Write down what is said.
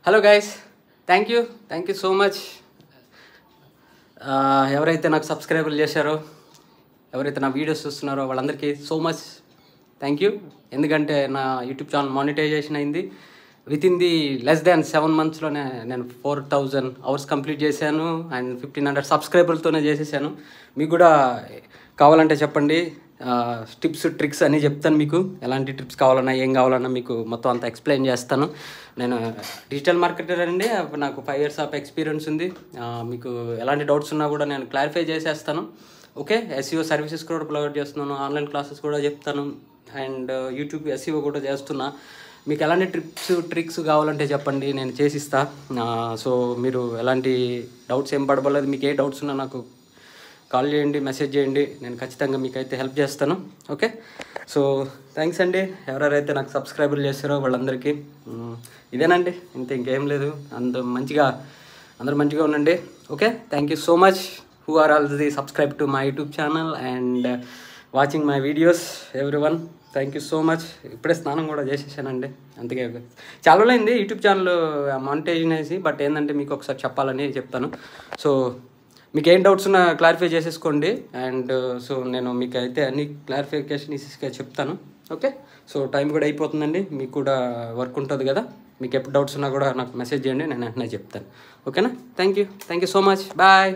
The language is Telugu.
Hello guys, thank you so much. ఎవరైతే నాకు సబ్స్క్రైబర్లు చేశారో, ఎవరైతే నా వీడియోస్ చూస్తున్నారో వాళ్ళందరికీ సో మచ్ థ్యాంక్ యూ. ఎందుకంటే నా యూట్యూబ్ ఛానల్ మానిటైజేషన్ అయింది. With in the less than 7 monthsలోనే నేను 4000 hours కంప్లీట్ చేశాను అండ్ 1500 సబ్స్క్రైబర్లతోనే చేసేసాను. మీకు కూడా కావాలంటే చెప్పండి, టిప్స్ ట్రిక్స్ అని చెప్తాను. మీకు ఎలాంటి టిప్స్ కావాలన్నా ఏం కావాలన్నా మీకు మొత్తం అంతా ఎక్స్ప్లెయిన్ చేస్తాను. నేను డిజిటల్ మార్కెటర్ అండి, నాకు 5 years ఆఫ్ ఎక్స్పీరియన్స్ ఉంది. మీకు ఎలాంటి డౌట్స్ ఉన్నా కూడా నేను క్లారిఫై చేసేస్తాను. ఓకే, SEO సర్వీసెస్ కూడా ప్రొవైడ్ చేస్తున్నాను, ఆన్లైన్ క్లాసెస్ కూడా చెప్తాను అండ్ యూట్యూబ్ SEO కూడా చేస్తున్నా. మీకు ఎలాంటి టిప్స్ ట్రిక్స్ కావాలంటే చెప్పండి, నేను చేసిస్తా. సో మీరు ఎలాంటి డౌట్స్ ఏం పడబోలేదు. మీకు ఏ డౌట్స్ ఉన్నా నాకు కాల్ చేయండి, మెసేజ్ చేయండి, నేను ఖచ్చితంగా మీకైతే హెల్ప్ చేస్తాను. ఓకే, సో థ్యాంక్స్ అండి. ఎవరెవరైతే నాకు సబ్స్క్రైబర్లు చేస్తారో వాళ్ళందరికీ ఇదేనండి, ఇంకేం లేదు. అందరూ మంచిగా ఉండండి. Okay, thank you so much who are already subscribe to my YouTube channel and watching my videos everyone. Thank you so much. ఇప్పుడే స్నానం కూడా చేసేసానండి, అందుకే చాలా రోజులైంది యూట్యూబ్ ఛానల్ మానిటైజేషన్ వేసి. బట్ ఏంటంటే మీకు ఒకసారి చెప్పాలని చెప్తాను. సో మీకు ఏం డౌట్స్ ఉన్నా క్లారిఫై చేసేసుకోండి అండ్ సో నేను మీకు అయితే అన్ని క్లారిఫికేషన్ ఇసి చెప్తాను. ఓకే, సో టైం కూడా అయిపోతుందండి, మీకు కూడా వర్క్ ఉంటుంది కదా. మీకు ఎప్పుడు డౌట్స్ ఉన్నా కూడా నాకు మెసేజ్ చేయండి, నేను వెంటనే చెప్తాను. ఓకేనా? Thank you so much. Bye.